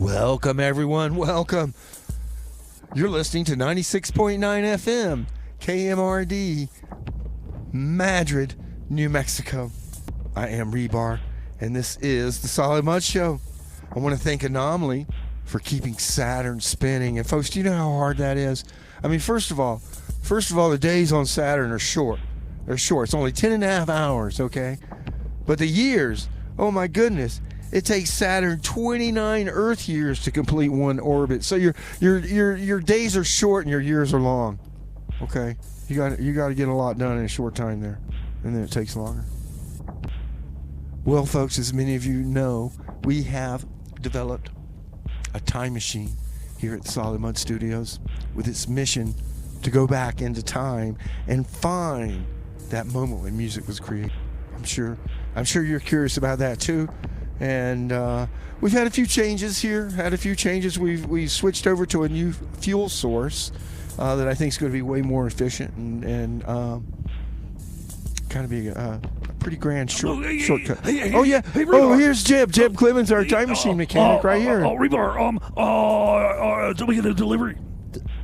Welcome, everyone. Welcome. You're listening to 96.9 FM KMRD Madrid, New Mexico. I am Rebar, and this is the Solid Mud Show. I want to thank Anomaly for keeping Saturn spinning. And folks, do you know how hard that is? I mean, first of all, the days on Saturn are short. They're short. It's only 10 and a half hours, okay? But the years, oh my goodness, it takes Saturn 29 Earth years to complete one orbit. So your days are short and your years are long. Okay? You got to get a lot done in a short time there. And then it takes longer. Well, folks, as many of you know, we have developed a time machine here at the Solid Mud Studios with its mission to go back into time and find that moment when music was created. I'm sure you're curious about that too. And we've had a few changes here. We've switched over to a new fuel source that I think is going to be way more efficient and kind of be a pretty grand shortcut. Here's Jeb. Jeb Clemens, our time machine mechanic, right here. Rebar, did we get a delivery?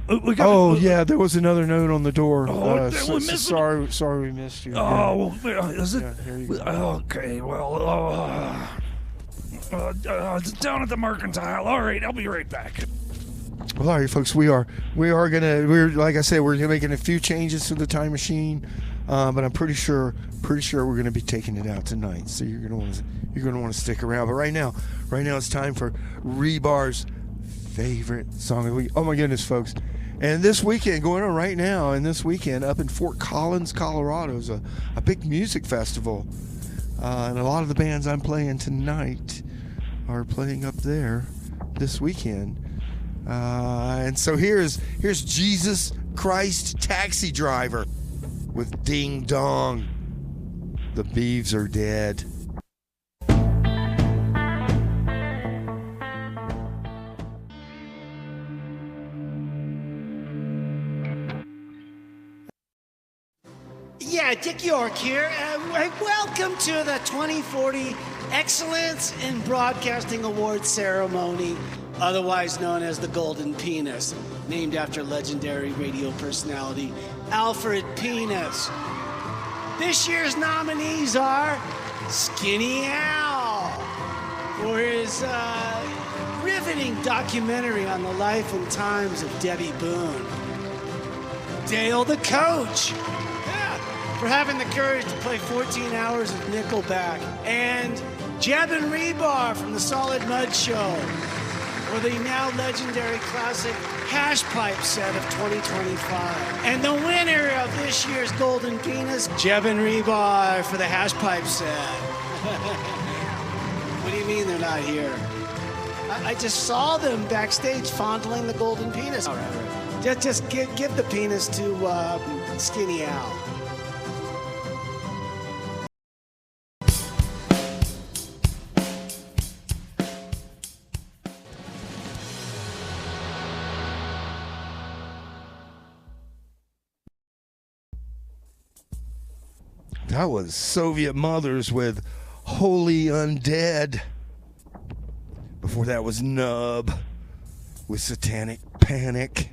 Yeah, there was another note on the door. Sorry we missed you. Is it? Yeah, here you go. Okay, well, down at the Mercantile. All right, I'll be right back. Well, all right, folks, we're like I said, we're making a few changes to the time machine, but I'm pretty sure we're gonna be taking it out tonight. So you're gonna want to stick around. But right now it's time for Rebar's favorite song of the week. Oh my goodness, folks! And this weekend going on right now, and this weekend up in Fort Collins, Colorado, is a big music festival, and a lot of the bands I'm playing tonight are playing up there this weekend. And so here's Jesus Christ Taxi Driver with Ding Dong. The Beeves Are Dead. Yeah, Dick York here. Welcome to the 2040 Excellence in Broadcasting Awards ceremony, otherwise known as the Golden Penis, named after legendary radio personality Alfred Penis. This year's nominees are Skinny Al for his riveting documentary on the life and times of Debbie Boone. Dale the Coach, for having the courage to play 14 hours of Nickelback. And Jeb and Rebar from the Solid Mud Show for the now legendary classic Hash Pipe set of 2025. And the winner of this year's Golden Penis, Jeb and Rebar for the Hash Pipe set. What do you mean they're not here? I just saw them backstage fondling the Golden Penis. All right. Just give the penis to Skinny Al. That was Soviet Mothers with Holy Undead. Before that was Nub with Satanic Panic.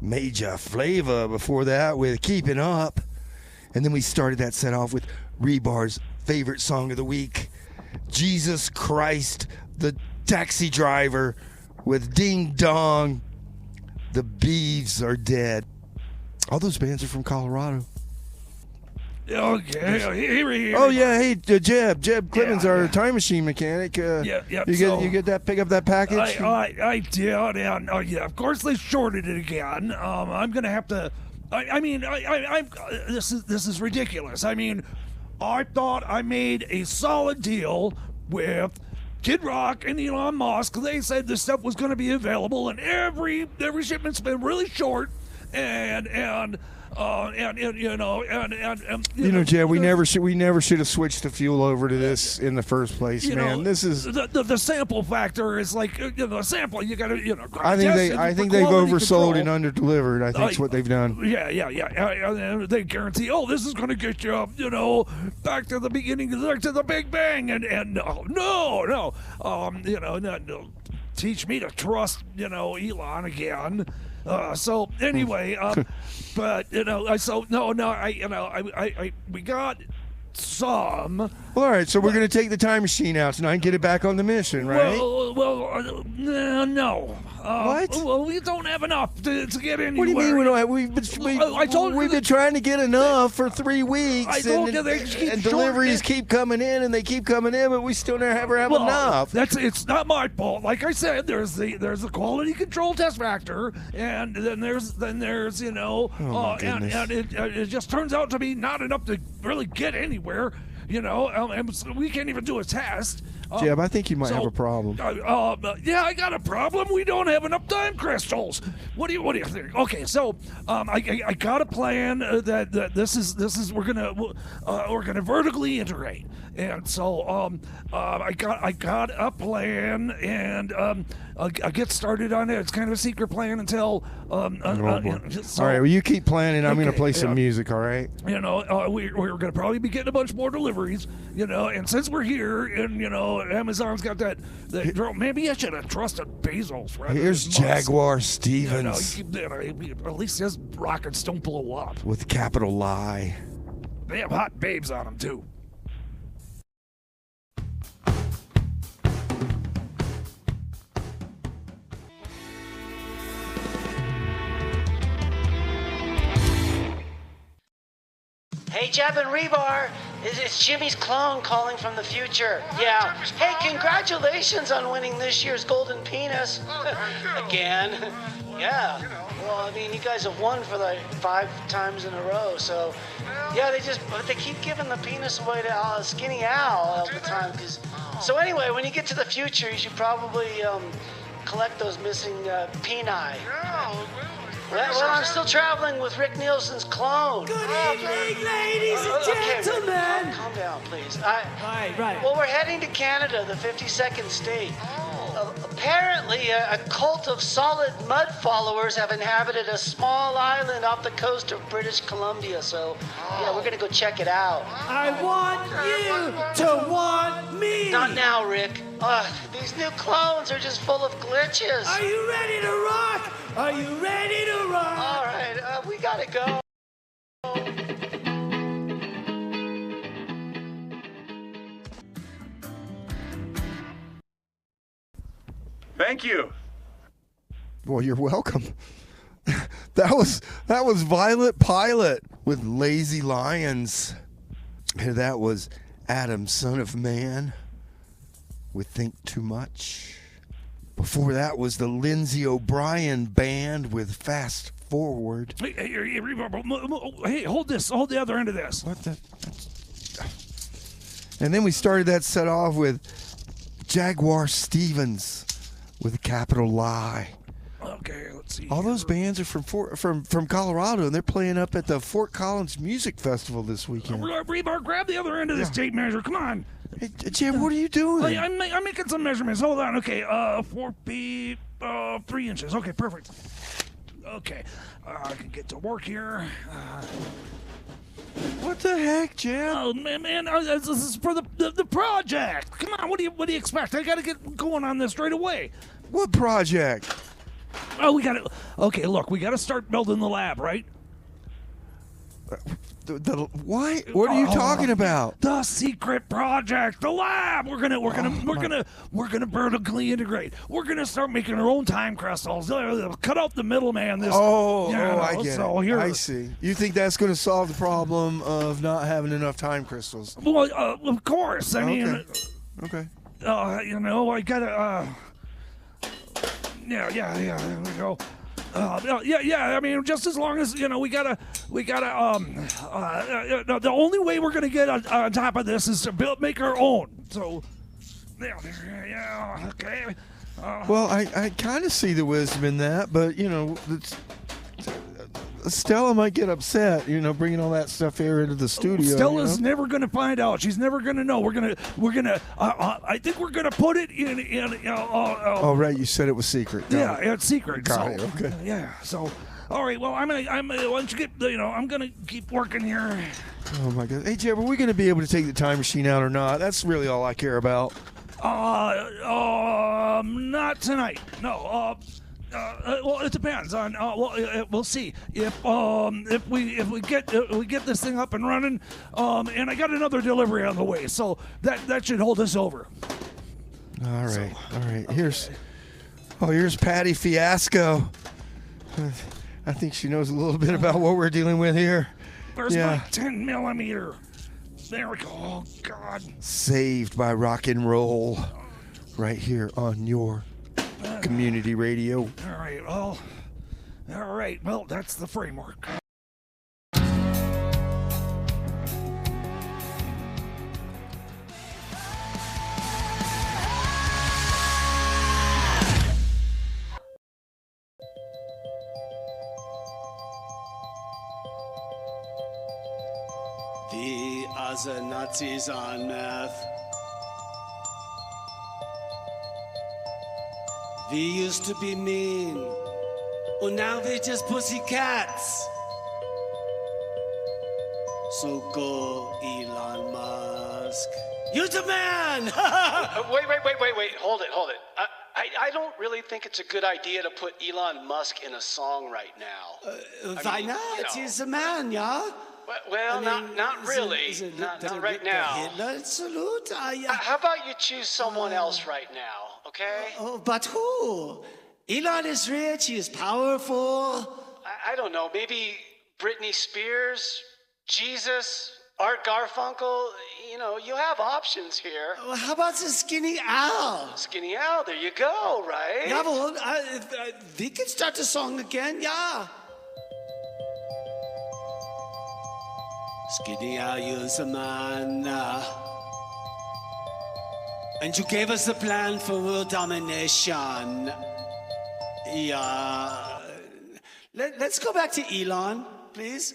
Major Flava before that with Keeping Up. And then we started that set off with Rebar's favorite song of the week, Jesus Christ, the Taxi Driver with Ding Dong. The Beeves Are Dead. All those bands are from Colorado. Okay, here. Oh yeah, hey Jeb Clemens, our time machine mechanic. You get that? Pick up that package. I did, and of course they shorted it again. I'm gonna have to. This is ridiculous. I mean, I thought I made a solid deal with Kid Rock and Elon Musk. They said this stuff was gonna be available, and every shipment's been really short, and Jed, we never should have switched the fuel over to this in the first place, man. This is the sample factor is like the sample. You got to I think they've oversold and underdelivered. I think it's what they've done. Yeah. They guarantee, this is going to get you, back to the beginning, back to the Big Bang, and no. Teach me to trust, Elon again. So anyway, but we got some. Well, all right, so we're going to take the time machine out tonight and get it back on the mission, right? No. What? Well, we don't have enough to get anywhere. What do you mean we don't have? We've been trying to get enough for 3 weeks. I told you they keep and deliveries keep coming in, and they keep coming in, but we still never have enough. It's not my fault. Like I said, there's the quality control test factor, and then there's and it just turns out to be not enough to really get anywhere. And we can't even do a test. Jeb, I think you might have a problem. Yeah, I got a problem. We don't have enough time crystals. What do you think? Okay, so I got a plan that this is we're gonna vertically integrate, and so I got a plan, and I'll get started on it. It's kind of a secret plan until. All right, well, you keep planning. I'm going to play some music. All right. We're going to probably be getting a bunch more deliveries. And since we're here, and Amazon's got that drone, maybe I should have trusted Bezos. Here's Jaguar Stevens. At least his rockets don't blow up. With a capital lie. They have hot babes on them too. Hey, Jeb and Rebar, it's Jimmy's clone calling from the future. Yeah. Hey, congratulations on winning this year's Golden Penis. Again. Yeah. Well, I mean, you guys have won for like 5 times in a row, so yeah, they keep giving the penis away to Skinny Al all the time. So anyway, when you get to the future, you should probably collect those missing peni. Well, I'm still traveling with Rick Nielsen's clone. Good evening, ladies and gentlemen. Okay, calm down, please. Right. Well, we're heading to Canada, the 52nd state. Apparently, a cult of solid mud followers have inhabited a small island off the coast of British Columbia. So, yeah, we're gonna go check it out. I want you to want me. Not now, Rick. These new clones are just full of glitches. Are you ready to rock? Are you ready to rock? All right, we gotta go. Thank you. Well, you're welcome. That was Violet Pilot with Lazy Lions. And that was Adam, Son of Man with Think Too Much. Before that was the Lindsay O'Brien Band with Fast Forward. Hey, hold the other end of this. What the? And then we started that set off with Jaguar Stevens with a capital lie. Okay, let's see. All those bands are from Colorado, and they're playing up at the Fort Collins Music Festival this weekend. Rebar, grab the other end of this tape measure. Come on. Hey, Jim, what are you doing? I'm making some measurements. Hold on. Okay, 4 feet, 3 inches. Okay, perfect. Okay, I can get to work here. What the heck, Jim? Oh man, this is for the project. Come on, what do you expect? I gotta get going on this right away. What project? Oh, we gotta. Okay, look, we gotta start building the lab, right? What? What are you talking about? The secret project, the lab. We're gonna vertically integrate. We're gonna start making our own time crystals. Cut out the middleman. I get it. Here. I see. You think that's going to solve the problem of not having enough time crystals? Well, of course. I mean. Okay. I gotta. Yeah. There we go. I mean, just as long as we gotta. The only way we're gonna get on top of this is to make our own. So, yeah, okay. Well, I kind of see the wisdom in that, but Stella might get upset, bringing all that stuff here into the studio. Stella's never going to find out. She's never going to know. We're gonna. I think we're going to put it in. Oh, right. You said it was secret. Yeah, it's secret. Got it. Okay. Yeah. So, all right. Well, why don't you get? I'm going to keep working here. Oh my God. Hey, Jeb, are we going to be able to take the time machine out or not? That's really all I care about. Not tonight. No. Well, it depends on. We'll see if we get this thing up and running. And I got another delivery on the way, so that should hold us over. All right. Here's Patty Fiasco. I think she knows a little bit about what we're dealing with here. Where's my 10 millimeter? There we go. Oh God. Saved by rock and roll, right here on your community radio. All right. Well, that's the framework. The other Nazis on meth. We used to be mean, and now they just pussycats. So go, Elon Musk. You're the man! Wait. Hold it. I don't really think it's a good idea to put Elon Musk in a song right now. Why not? He's the man, yeah? Well, not really. Not right now. Hitler salute? How about you choose someone else right now, okay? But who? Elon is rich, he is powerful. I don't know, maybe Britney Spears, Jesus, Art Garfunkel. You have options here. How about the Skinny Al? Skinny Al, there you go, right? Yeah, well, we can start the song again, yeah. Skinny Al, you're the man. And you gave us a plan for world domination. Yeah. Let's go back to Elon, please.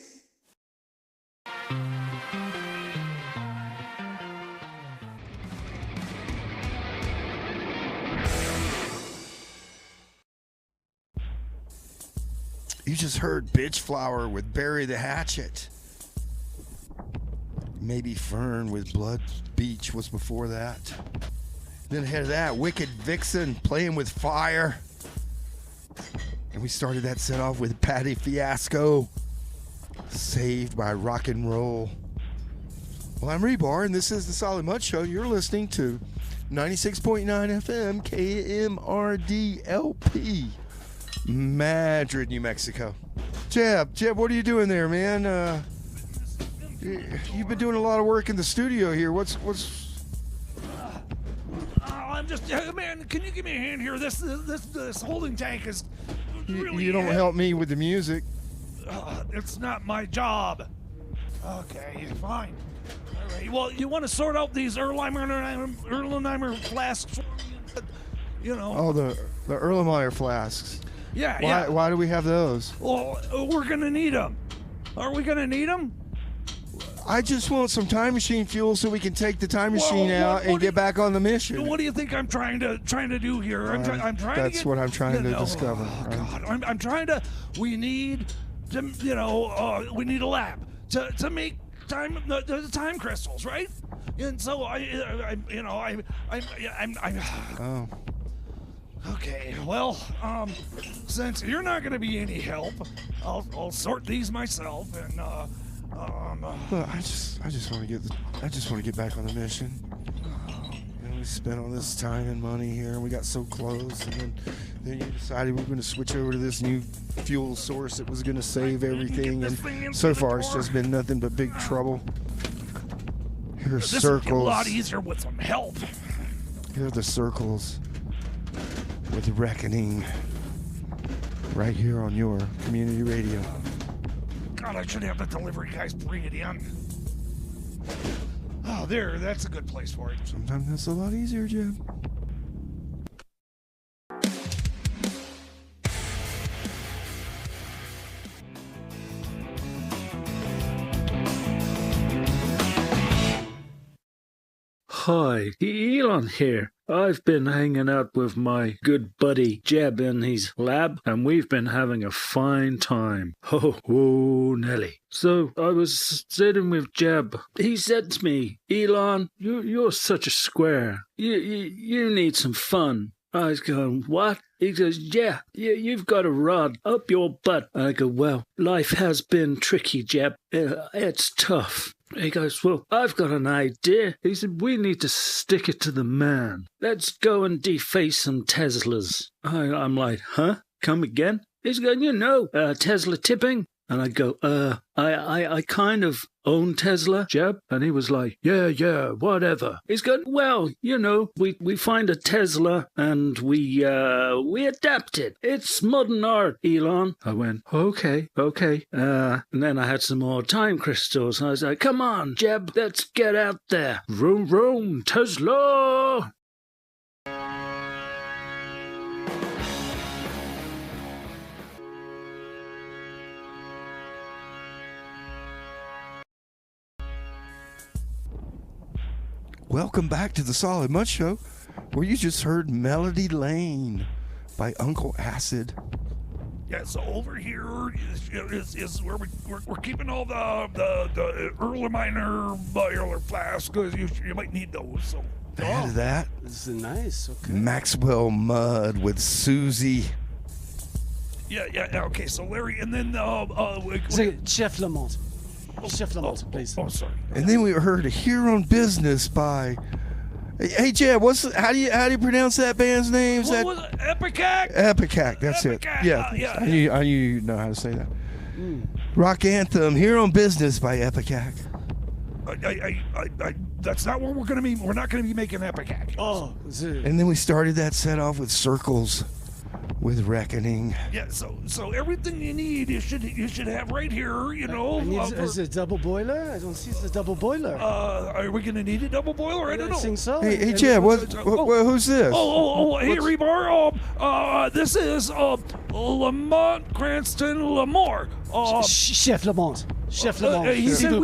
You just heard Bitch Flower with Bury the Hatchet. Maybe Fern with Blood Beach was before that. Then ahead of that, Wicked Vixen playing with fire. And we started that set off with Patty Fiasco, Saved by Rock and Roll. Well, I'm Rebar, and this is the Solid Mud Show. You're listening to 96.9 FM KMRD-LP Madrid, New Mexico. Jeb, what are you doing there, man? You've been doing a lot of work in the studio here. What's? I'm just, man. Can you give me a hand here? This holding tank is really. You don't help me with the music. It's not my job. Okay, fine. All right. Well, you want to sort out these Erlenheimer flasks? Oh, the Erlenmeyer flasks. Yeah. Why do we have those? Well, we're gonna need them. Are we gonna need them? I just want some time machine fuel so we can take the time machine out and get back on the mission. What do you think I'm trying to do here? I'm trying to. That's what I'm trying to discover. Oh, God, I'm trying to. We need to. We need a lab to make the time crystals, right? And so I'm. Oh. Okay, well, since you're not going to be any help, I'll sort these myself, and Look, I just want to get back on the mission. We spent all this time and money here, and we got so close, and then you decided we were going to switch over to this new fuel source that was going to save everything, and so far it's just been nothing but big trouble. Here are this circles. would be a lot easier with some help. Here are the circles with reckoning right here on your community radio. God, I should have the delivery guys bring it in. Oh, that's a good place for it. Sometimes that's a lot easier, Jim. hi, Elon here. I've been hanging out with my good buddy Jeb in his lab, and we've been having a fine time. Oh, Nelly. So I was sitting with Jeb. He said to me, Elon, you're such a square. You need some fun. I was going, what? He goes, yeah, you've got a rod up your butt. And I go, well, life has been tricky, Jeb. It's tough. He goes, well, I've got an idea. He said, we need to stick it to the man. Let's go and deface some Teslas. I'm like, huh? Come again? He's going, Tesla tipping. And I go, I kind of own Tesla, Jeb. And he was like, yeah, whatever. He's going, well, we find a Tesla and we adapt it. It's modern art, Elon. I went, okay. And then I had some more time crystals. And I was like, come on, Jeb, let's get out there. Vroom, vroom, Tesla. Welcome back to the Solid Mud Show, where you just heard Melody Lane by Uncle Acid. Yeah, so over here is where we're keeping all the Erlenmeyer boiler flasks, because you might need those. So Ahead of that, This is nice. Okay. Maxwell Mudd with Susie. Yeah. Okay, so Larry, and then Chef Lamont. Chef Lamont, please. Oh, sorry. And then we heard Here on Business by... Hey, Jeb, how do you pronounce that band's name? What was it? Epicac? Epicac, that's Epicac, it. Yeah, yeah. I knew you know how to say that. Rock Anthem, Here on Business by Epicac. That's not what we're gonna be. We're not gonna be making Epicac. Oh, And then we started that set off with Circles with Reckoning. Yeah, so everything you need, you should have right here. is it a double boiler? I don't see the double boiler. Are we gonna need a double boiler? I don't know. I think so. Hey, Jeb, who's this? Hey, Rebar. This is Lamont Cranston Lamore. Chef Lamont. Chef Lamont. He said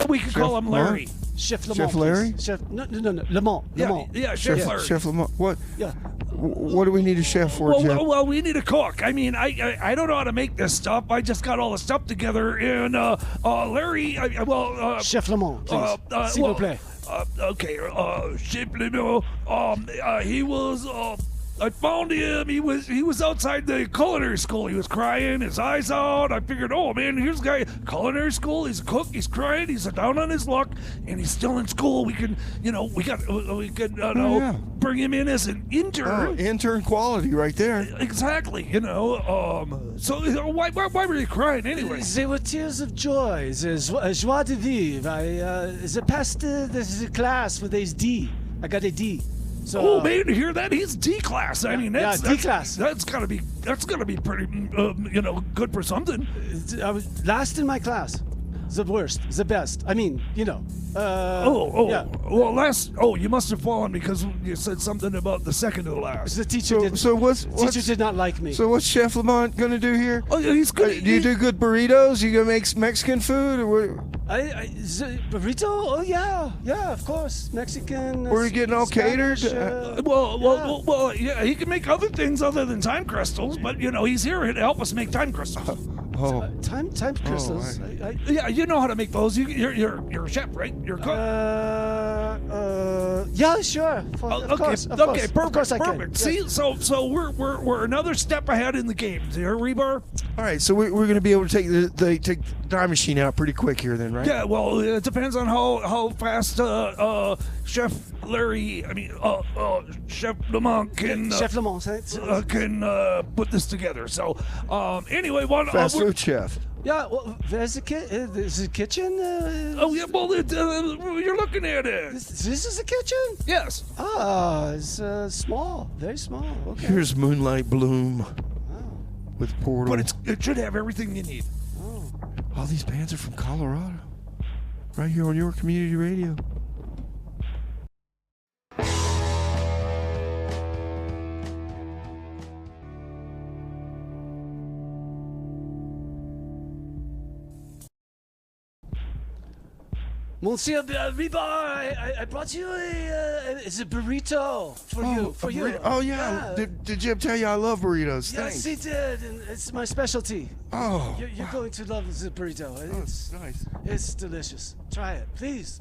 we could call him Larry. Chef Lamont. Chef Larry? Please. Chef. No. Lamont. Yeah, Chef Larry. Chef Lamont. What? Yeah. What do we need a chef for, Jeb? Well, we need a cook. I mean, I don't know how to make this stuff. I just got all the stuff together. And Larry, Chef Lamont, please. S'il vous plaît. Okay, Chef Lamont. He was. I found him. He was outside the culinary school. He was crying, his eyes out. I figured, oh man, here's a guy, culinary school. He's a cook. He's crying. He's down on his luck, and he's still in school. We can, bring him in as an intern. Intern quality right there. Exactly. So why were you crying anyway? They were tears of joy. The joie de vivre. I passed the class with a D. I got a D. So, man, you hear that? He's D class. I mean, that's D class. That's gotta be pretty, good for something. I was last in my class. The worst, the best. I mean, Yeah. Well, you must have fallen because you said something about the second to last. The teacher teacher did not like me. So what's Chef Lamont gonna do here? Oh, he's good. Do you do good burritos? You gonna make Mexican food or what? The burrito? Oh yeah, of course, Mexican. Were you getting all Spanish, catered? Well, yeah, he can make other things other than time crystals, but he's here to help us make time crystals. Time crystals. Yeah, you know how to make those. You're a chef, right? You're a cook. Yeah, sure. Of course, perfect. Of course I can. Perfect. See, so we're another step ahead in the game. Here, Rebar. All right, so we're going to be able to take the time machine out pretty quick here, then, right? Yeah. Well, it depends on how fast Chef Larry. Chef Lamont can. Chef Lamont can put this together. So anyway, fast food chef. Yeah, well, there's the kitchen. Yeah, well, you're looking at it. This is the kitchen? Yes. It's small, very small. Okay. Here's Moonlight Bloom with Portal. But it should have everything you need. Oh. All these bands are from Colorado, right here on your community radio. Monsieur Rebar, I brought you it's a burrito for you. Oh, yeah. Did Jeb tell you I love burritos? Yes, Thanks. he did, and it's my specialty. Oh. You're going to love the burrito. It's nice. It's delicious. Try it, please.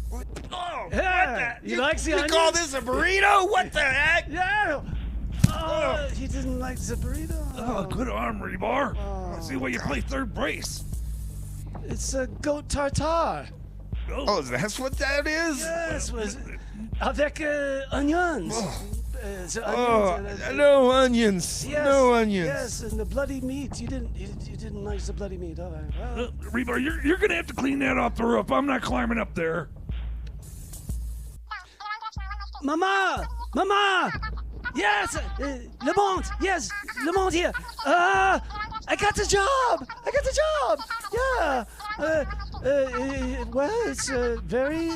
What? Oh, Yeah, you like the onions? You call this a burrito? What the heck? Yeah. Oh, he didn't like the burrito. Oh, good arm, Rebar. I see why you play third base. It's a goat tartare. Oh, that's what that is? Yes, was avec onions. No onions. Yes, No onions. Yes, and the bloody meat. You didn't like the bloody meat. All right. Well, Rebar, you're gonna have to clean that off the roof. I'm not climbing up there. Mama! Yes, Le Monde. Yes, Le Monde here. I got the job. Yeah. Well, it's a very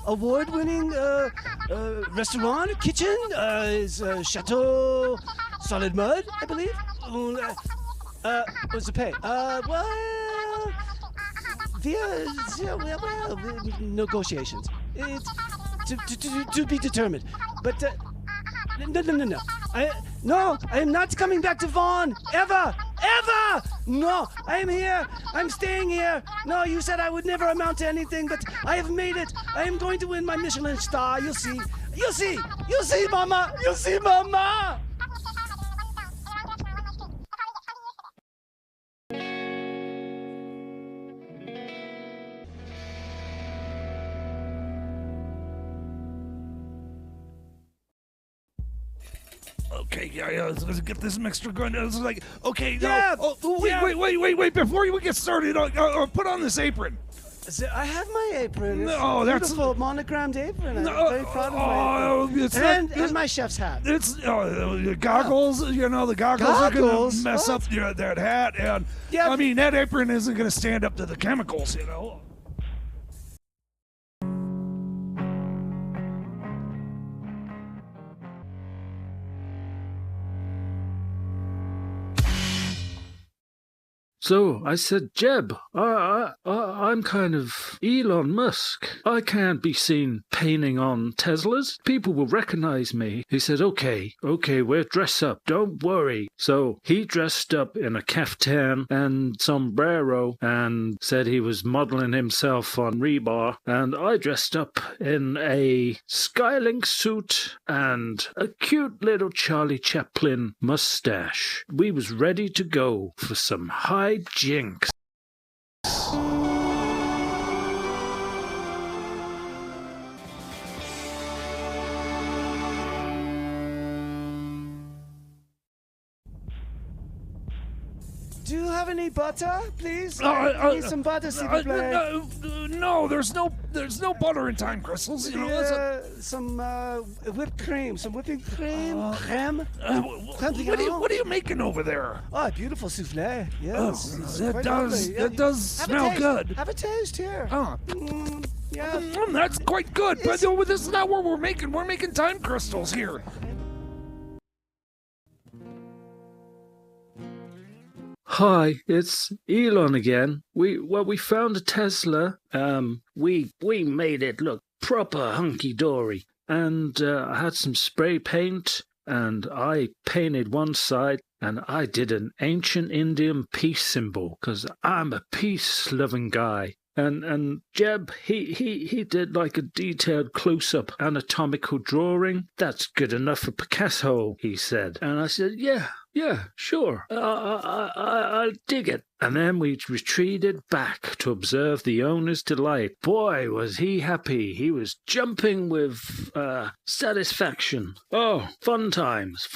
award-winning restaurant, kitchen. It's Chateau Solid Mud, I believe. What's the pay? Well, negotiations. It's to be determined. But no. I am not coming back to Vaughn ever. No, I am here. I'm staying here. No, you said I would never amount to anything, but I have made it. I am going to win my Michelin star. You'll see, Mama. Okay, yeah, let's get this mixture going. It's like, okay, Yeah, no. Oh, wait, before we get started, put on this apron. I have my apron. It's No, a that's- beautiful monogrammed apron. I'm No, very proud of my apron. it's And my chef's hat. It's the goggles. You know, the goggles are Goggles? gonna mess up that hat, and Yeah. I mean that apron isn't gonna stand up to the chemicals. You know. So I said, Jeb, I'm kind of Elon Musk. I can't be seen painting on Teslas. People will recognize me. He said, okay, we'll dress up. Don't worry. So he dressed up in a caftan and sombrero and said he was modeling himself on Rebar. And I dressed up in a Skylink suit and a cute little Charlie Chaplin mustache. We was ready to go for some high jinks. Do you have any butter, please? I need some butter, s'il vous plaît. No, there's no butter in time crystals. You know, that's Some whipped cream, some whipping cream, creme. what are you making over there? Oh, a beautiful souffle. Yes, it's that quite does lovely. that does Have a smell taste. good. Have a taste here. Oh, Yeah. that's quite good. But no, this is not what we're making. We're making time crystals here. Hi, it's Elon again. We found a Tesla. We made it look proper hunky-dory. And I had some spray paint, and I painted one side, and I did an ancient Indian peace symbol, 'cause I'm a peace-loving guy. And Jeb, he did like a detailed close-up anatomical drawing. That's good enough for Picasso, he said. And I said, yeah, sure. I'll dig it. And then we retreated back to observe the owner's delight. Boy, was he happy. He was jumping with satisfaction. Oh, fun times.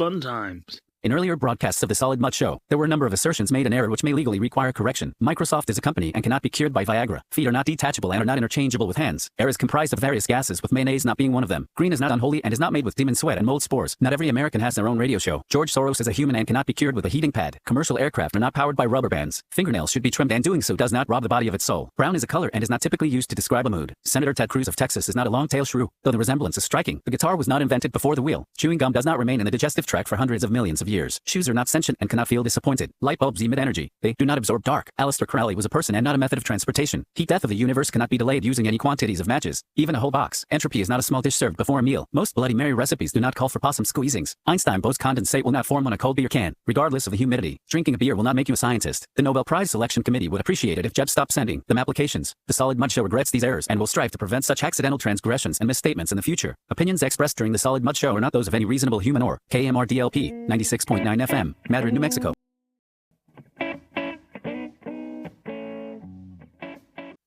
In earlier broadcasts of the Solid Mud Show, there were a number of assertions made in error which may legally require correction. Microsoft is a company and cannot be cured by Viagra. Feet are not detachable and are not interchangeable with hands. Air is comprised of various gases, with mayonnaise not being one of them. Green is not unholy and is not made with demon sweat and mold spores. Not every American has their own radio show. George Soros is a human and cannot be cured with a heating pad. Commercial aircraft are not powered by rubber bands. Fingernails should be trimmed, and doing so does not rob the body of its soul. Brown is a color and is not typically used to describe a mood. Senator Ted Cruz of Texas is not a long-tailed shrew, though the resemblance is striking. The guitar was not invented before the wheel. Chewing gum does not remain in the digestive tract for hundreds of millions of years. years. Shoes are not sentient and cannot feel disappointed. Light bulbs emit energy. They do not absorb dark. Aleister Crowley was a person and not a method of transportation. Heat death of the universe cannot be delayed using any quantities of matches, even a whole box. Entropy is not a small dish served before a meal. Most Bloody Mary recipes do not call for possum squeezings. Einstein boasts condensate will not form on a cold beer can, regardless of the humidity. Drinking a beer will not make you a scientist. The Nobel Prize Selection Committee would appreciate it if Jeb stopped sending them applications. The Solid Mud Show regrets these errors and will strive to prevent such accidental transgressions and misstatements in the future. Opinions expressed during the Solid Mud Show are not those of any reasonable human or KMRD-LP 96.9 FM, Madrid, New Mexico.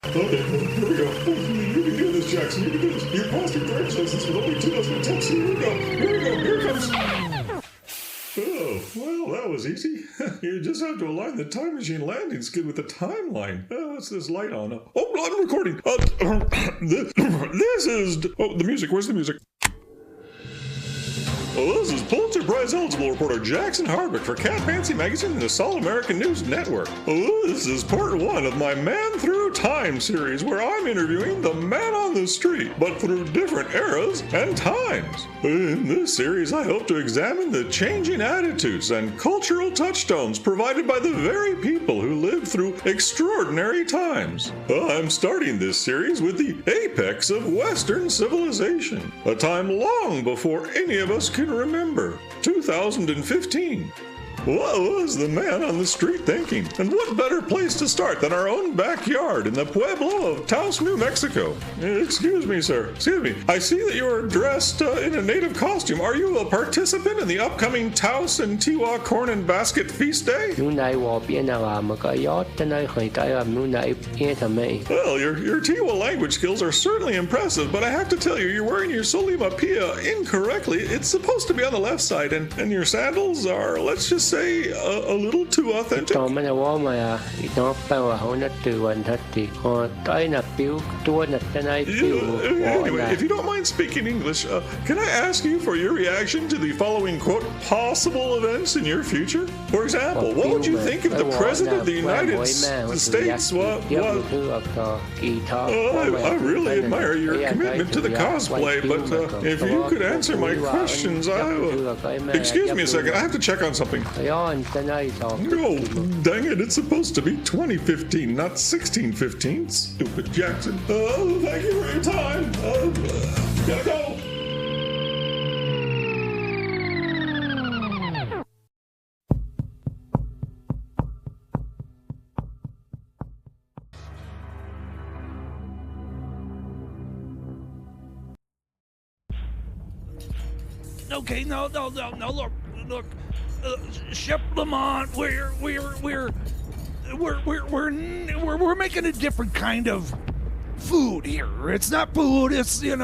Okay, here we go. You can do this, Jackson. You can do this. You passed your driver's license with only 2 dozen attempts. Here we go. Here we go. Here it comes. Oh, well, that was easy. You just have to align the time machine landing skid with the timeline. What's this light on? Oh, I'm recording. This is... Oh, the music. Where's the music? Well, this is Pulitzer Prize eligible reporter Jackson Hardwick for Cat Fancy Magazine and the Sol American News Network. This is part 1 of my Man Through Time series, where I'm interviewing the man on the street, but through different eras and times. In this series, I hope to examine the changing attitudes and cultural touchstones provided by the very people who lived through extraordinary times. I'm starting this series with the apex of Western civilization, a time long before any of us can remember, 2015. What was the man on the street thinking? And what better place to start than our own backyard in the Pueblo of Taos, New Mexico? Excuse me, sir. Excuse me. I see that you are dressed in a native costume. Are you a participant in the upcoming Taos and Tiwa Corn and Basket Feast Day? Well, your Tiwa language skills are certainly impressive, but I have to tell you, you're wearing your Solima Pia incorrectly. It's supposed to be on the left side, and your sandals are, let's just say, a little too authentic. Anyway, if you don't mind speaking English, can I ask you for your reaction to the following, quote, possible events in your future? For example, what would you think if the President of the United States was... I really admire your commitment to the cosplay, but if you could answer my questions, Excuse me a second, I have to check on something. No, dang it, it's supposed to be 2015, not 1615. Stupid Jackson. Thank you for your time. Gotta go. Okay, no, look, Chef Lamont, we're making a different kind of food here. It's not food, it's, Jeb,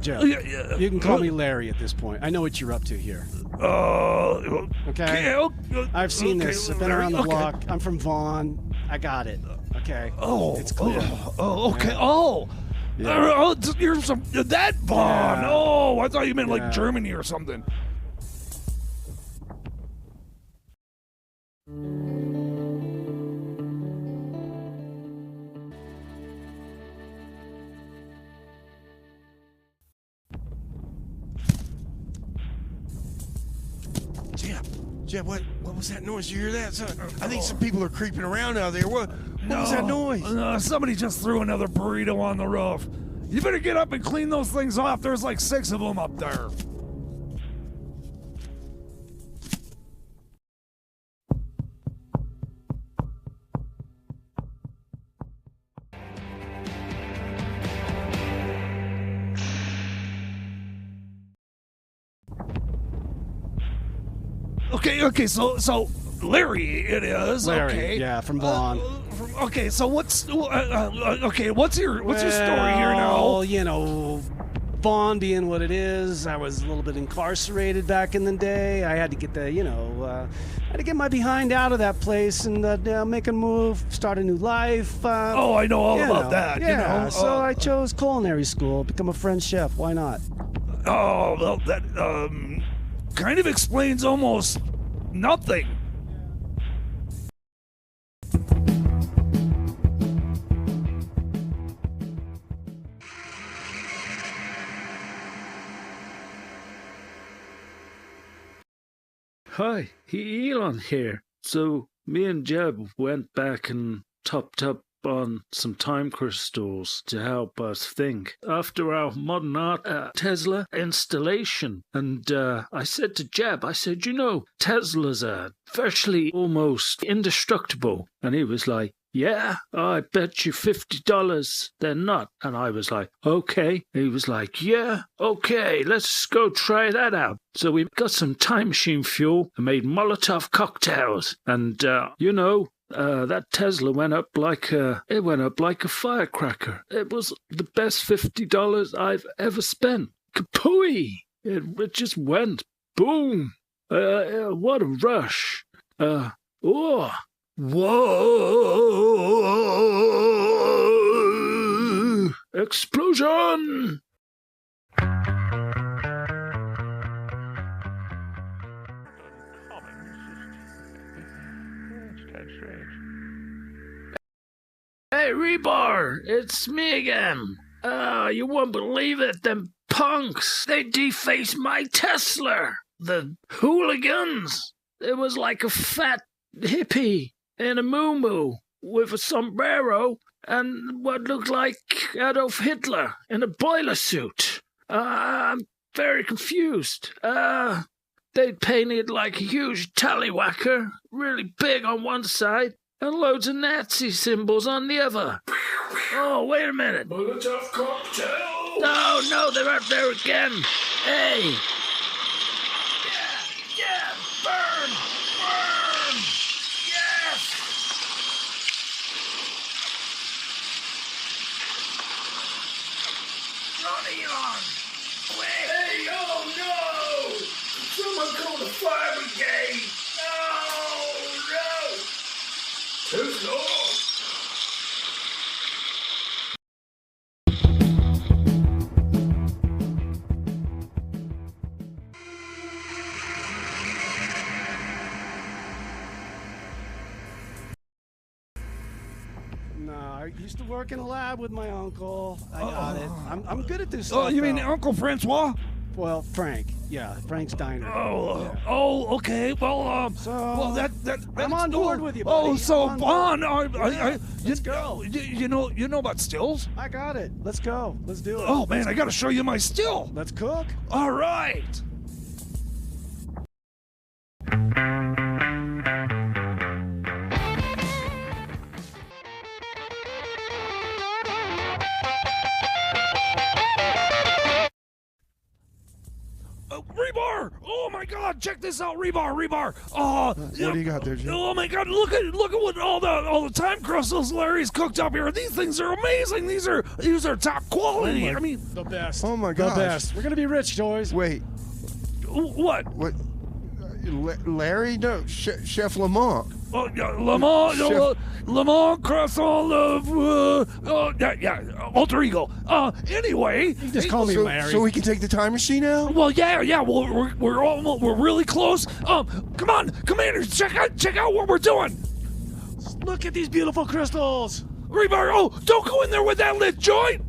you can call me Larry at this point. I know what you're up to here. Okay? I've seen this. I've been around the block. I'm from Vaughn. I got it. Okay? It's clear. Okay. Oh. Yeah. You're that Vaughn. Yeah. Oh, I thought you meant like Germany or something. Jeb, what was that noise? You hear that? I think some people are creeping around out there. What was that noise? Somebody just threw another burrito on the roof. You better get up and clean those things off. There's like 6 of them up there. Okay, so Larry it is. Larry, okay. Yeah, from Vaughn. So what's your story here now? Well, you know, Vaughn being what it is, I was a little bit incarcerated back in the day. I had to get I had to get my behind out of that place and make a move, start a new life. I know all about that. Yeah, so I chose culinary school, become a French chef. Why not? Oh, well, that kind of explains almost nothing. Hi, Elon here. So, me and Jeb went back and topped up on some time crystals to help us think after our modern art Tesla installation. And I said to Jeb, Teslas are virtually almost indestructible. And he was like, yeah, I bet you $50 they're not. And I was like, okay. He was like, yeah, okay, let's go try that out. So we got some time machine fuel and made Molotov cocktails. And, that Tesla went up like a firecracker. It was the best $50 I've ever spent. Kapooey! It just went boom. What a rush. Whoa! Explosion! Hey, Rebar, it's me again. You won't believe it, them punks. They defaced my Tesla. The hooligans. It was like a fat hippie in a muumuu with a sombrero and what looked like Adolf Hitler in a boiler suit. I'm very confused. They'd painted like a huge tallywhacker, really big on one side, and loads of Nazi symbols on the other. Oh, wait a minute. Molotov cocktail! No, they're out there again. Hey! Yeah, burn! Yes! Run, Elon! Quick! Hey, oh no! Someone call the fire brigade! No! Too slow! No, I used to work in a lab with my uncle. I got it. I'm good at this stuff. Oh, you mean though. Uncle Francois? Well, Frank. Yeah, Frank's Diner. Okay. Well, I'm on board with you, buddy. Oh, so Bon, let's go. You know about stills? I got it. Let's go. Let's do it. Oh man, I got to show you my still. Let's cook. All right. Rebar! Oh my God! Check this out, Rebar! Oh, what do you got there, Jim? Oh my God! Look at what all the time crystals Larry's cooked up here. These things are amazing. These are top quality. I mean, the best. Oh my gosh. The best. We're gonna be rich, boys. Wait. What? Larry? No, Chef Lamont. Oh, yeah, Lamont croissant alter ego. Anyway, you just call me Larry. So we can take the time machine out? Well, yeah. Well, we're really close. Come on, Commanders, check out what we're doing. Look at these beautiful crystals. Rebar, don't go in there with that lit joint.